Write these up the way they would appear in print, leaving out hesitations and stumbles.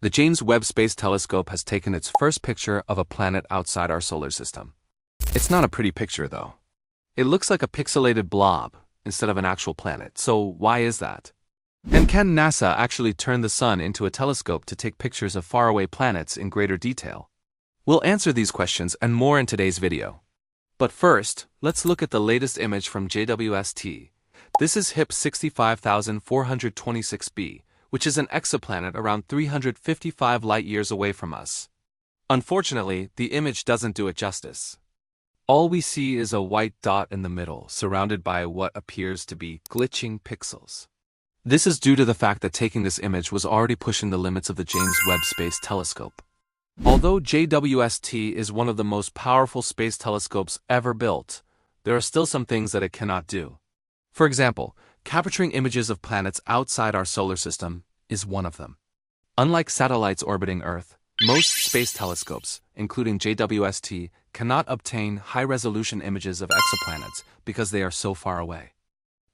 The James Webb Space Telescope has taken its first picture of a planet outside our solar system. It's not a pretty picture, though. It looks like a pixelated blob instead of an actual planet, so why is that? And can NASA actually turn the sun into a telescope to take pictures of faraway planets in greater detail? We'll answer these questions and more in today's video. But first, let's look at the latest image from JWST. This is HIP 65426b, which is an exoplanet around 355 light-years away from us. Unfortunately, the image doesn't do it justice. All we see is a white dot in the middle, surrounded by what appears to be glitching pixels. This is due to the fact that taking this image was already pushing the limits of the James Webb Space Telescope. Although JWST is one of the most powerful space telescopes ever built, there are still some things that it cannot do. For example, capturing images of planets outside our solar system is one of them. Unlike satellites orbiting Earth, most space telescopes, including JWST, cannot obtain high-resolution images of exoplanets because they are so far away.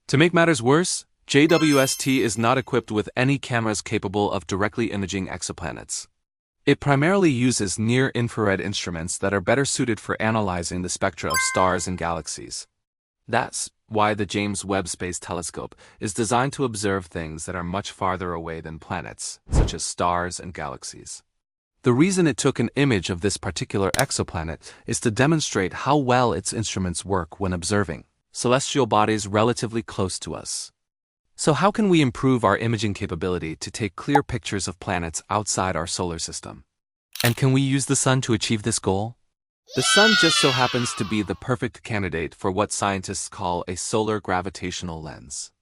To make matters worse, JWST is not equipped with any cameras capable of directly imaging exoplanets. It primarily uses near-infrared instruments that are better suited for analyzing the spectra of stars and galaxies. That's why the James Webb Space Telescope is designed to observe things that are much farther away than planets, such as stars and galaxies. The reason it took an image of this particular exoplanet is to demonstrate how well its instruments work when observing celestial bodies relatively close to us. So how can we improve our imaging capability to take clear pictures of planets outside our solar system? And can we use the sun to achieve this goal? The sun just so happens to be the perfect candidate for what scientists call a solar gravitational lens.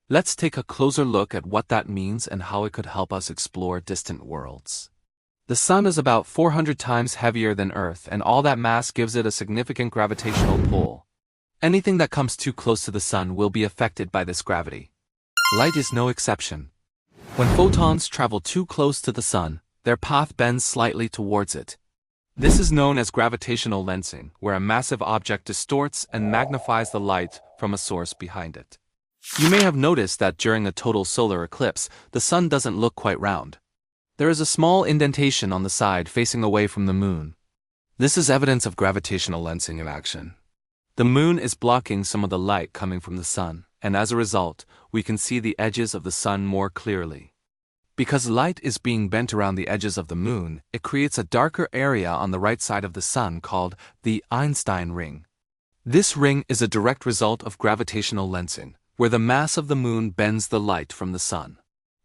Let's take a closer look at what that means and how it could help us explore distant worlds. The sun is about 400 times heavier than Earth, and all that mass gives it a significant gravitational pull. Anything that comes too close to the sun will be affected by this gravity. Light is no exception. When photons travel too close to the sun, their path bends slightly towards it. This is known as gravitational lensing, where a massive object distorts and magnifies the light from a source behind it. You may have noticed that during a total solar eclipse, the sun doesn't look quite round. There is a small indentation on the side facing away from the moon. This is evidence of gravitational lensing in action. The moon is blocking some of the light coming from the sun, and as a result, we can see the edges of the sun more clearly. Because light is being bent around the edges of the moon, it creates a darker area on the right side of the sun called the Einstein ring. This ring is a direct result of gravitational lensing, where the mass of the moon bends the light from the sun.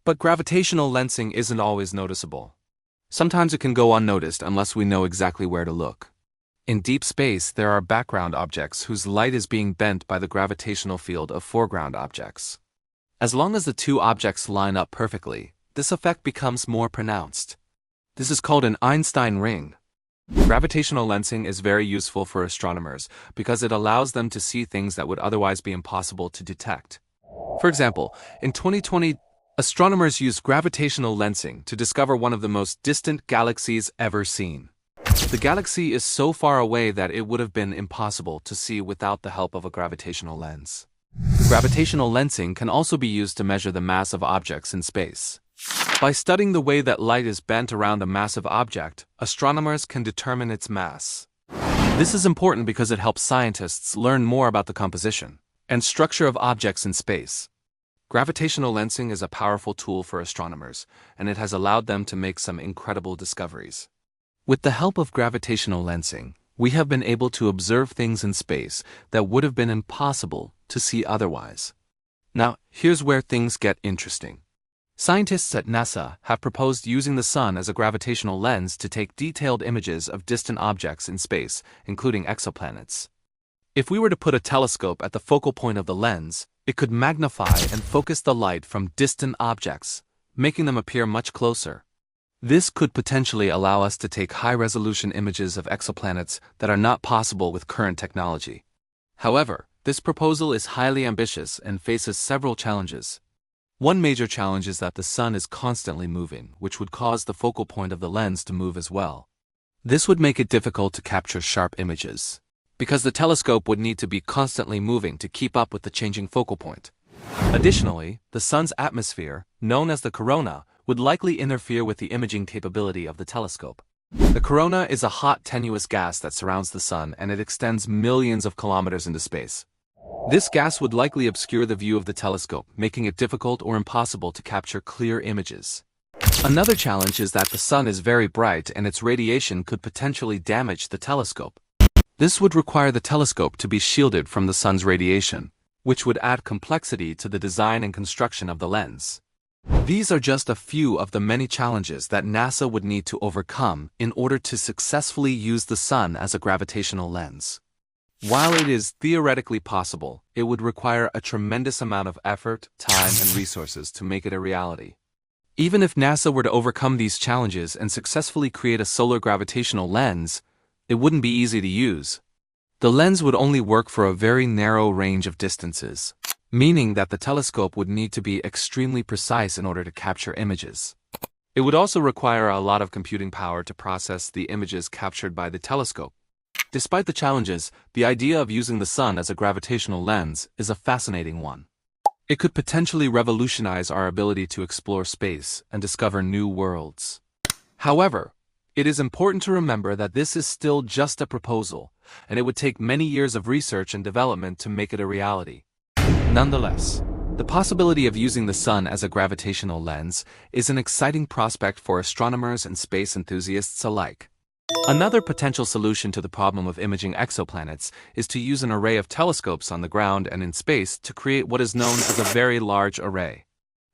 But gravitational lensing isn't always noticeable. Sometimes it can go unnoticed unless we know exactly where to look. In deep space, there are background objects whose light is being bent by the gravitational field of foreground objects. As long as the two objects line up perfectly, this effect becomes more pronounced. This is called an Einstein ring. Gravitational lensing is very useful for astronomers because it allows them to see things that would otherwise be impossible to detect. For example, in 2020, astronomers used gravitational lensing to discover one of the most distant galaxies ever seen. The galaxy is so far away that it would have been impossible to see without the help of a gravitational lens. Gravitational lensing can also be used to measure the mass of objects in space. By studying the way that light is bent around a massive object, astronomers can determine its mass. This is important because it helps scientists learn more about the composition and structure of objects in space. Gravitational lensing is a powerful tool for astronomers, and it has allowed them to make some incredible discoveries. With the help of gravitational lensing, we have been able to observe things in space that would have been impossible to see otherwise. Now, here's where things get interesting. Scientists at NASA have proposed using the sun as a gravitational lens to take detailed images of distant objects in space, including exoplanets. If we were to put a telescope at the focal point of the lens, it could magnify and focus the light from distant objects, making them appear much closer. This could potentially allow us to take high-resolution images of exoplanets that are not possible with current technology. However, this proposal is highly ambitious and faces several challenges. One major challenge is that the sun is constantly moving, which would cause the focal point of the lens to move as well. This would make it difficult to capture sharp images, because the telescope would need to be constantly moving to keep up with the changing focal point. Additionally, the sun's atmosphere, known as the corona, would likely interfere with the imaging capability of the telescope. The corona is a hot, tenuous gas that surrounds the Sun, and it extends millions of kilometers into space. This gas would likely obscure the view of the telescope, making it difficult or impossible to capture clear images. Another challenge is that the Sun is very bright and its radiation could potentially damage the telescope. This would require the telescope to be shielded from the Sun's radiation, which would add complexity to the design and construction of the lens. These are just a few of the many challenges that NASA would need to overcome in order to successfully use the Sun as a gravitational lens. While it is theoretically possible, it would require a tremendous amount of effort, time, and resources to make it a reality. Even if NASA were to overcome these challenges and successfully create a solar gravitational lens, it wouldn't be easy to use. The lens would only work for a very narrow range of distances, meaning that the telescope would need to be extremely precise in order to capture images. It would also require a lot of computing power to process the images captured by the telescope. Despite the challenges, the idea of using the Sun as a gravitational lens is a fascinating one. It could potentially revolutionize our ability to explore space and discover new worlds. However, it is important to remember that this is still just a proposal, and it would take many years of research and development to make it a reality. Nonetheless, the possibility of using the Sun as a gravitational lens is an exciting prospect for astronomers and space enthusiasts alike. Another potential solution to the problem of imaging exoplanets is to use an array of telescopes on the ground and in space to create what is known as a very large array.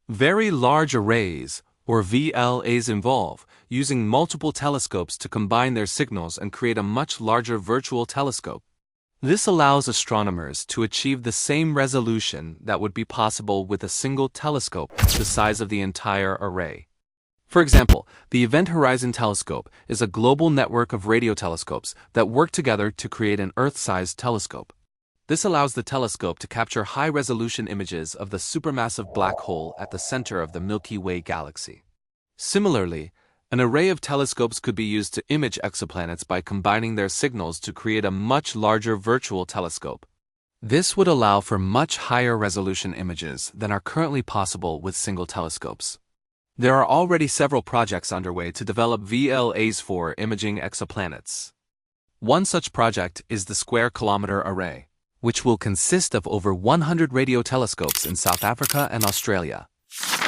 Very large arrays, or VLAs, involve using multiple telescopes to combine their signals and create a much larger virtual telescope. This allows astronomers to achieve the same resolution that would be possible with a single telescope the size of the entire array. For example, the Event Horizon Telescope is a global network of radio telescopes that work together to create an Earth-sized telescope. This allows the telescope to capture high-resolution images of the supermassive black hole at the center of the Milky Way galaxy. Similarly, an array of telescopes could be used to image exoplanets by combining their signals to create a much larger virtual telescope. This would allow for much higher resolution images than are currently possible with single telescopes. There are already several projects underway to develop VLAs for imaging exoplanets. One such project is the Square Kilometre Array, which will consist of over 100 radio telescopes in South Africa and Australia.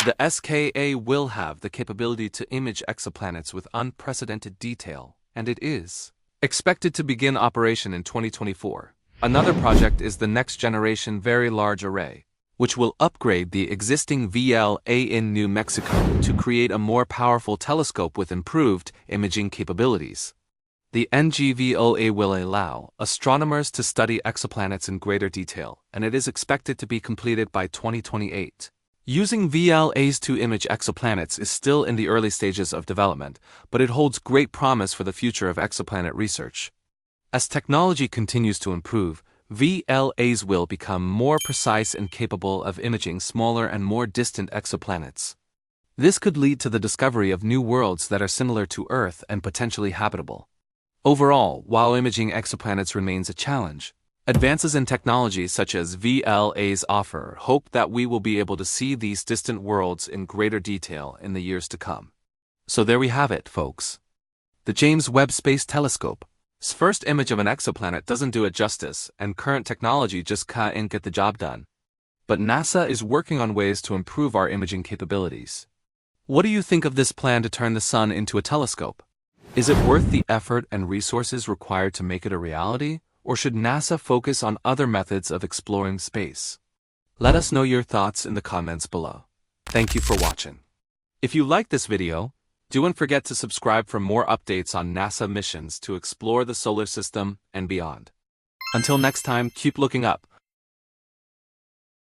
The SKA will have the capability to image exoplanets with unprecedented detail, and it is expected to begin operation in 2024. Another project is the Next Generation Very Large Array, which will upgrade the existing VLA in New Mexico to create a more powerful telescope with improved imaging capabilities. The NGVLA will allow astronomers to study exoplanets in greater detail, and it is expected to be completed by 2028. Using VLAs to image exoplanets is still in the early stages of development, but it holds great promise for the future of exoplanet research. As technology continues to improve, VLAs will become more precise and capable of imaging smaller and more distant exoplanets. This could lead to the discovery of new worlds that are similar to Earth and potentially habitable. Overall, while imaging exoplanets remains a challenge, advances in technology such as VLAs offer hope that we will be able to see these distant worlds in greater detail in the years to come. So there we have it, folks. The James Webb Space Telescope's first image of an exoplanet doesn't do it justice, and current technology just can't get the job done. But NASA is working on ways to improve our imaging capabilities. What do you think of this plan to turn the Sun into a telescope? Is it worth the effort and resources required to make it a reality, or should NASA focus on other methods of exploring space? Let us know your thoughts in the comments below. Thank you for watching. If you liked this video, don't forget to subscribe for more updates on NASA missions to explore the solar system and beyond. Until next time, keep looking up,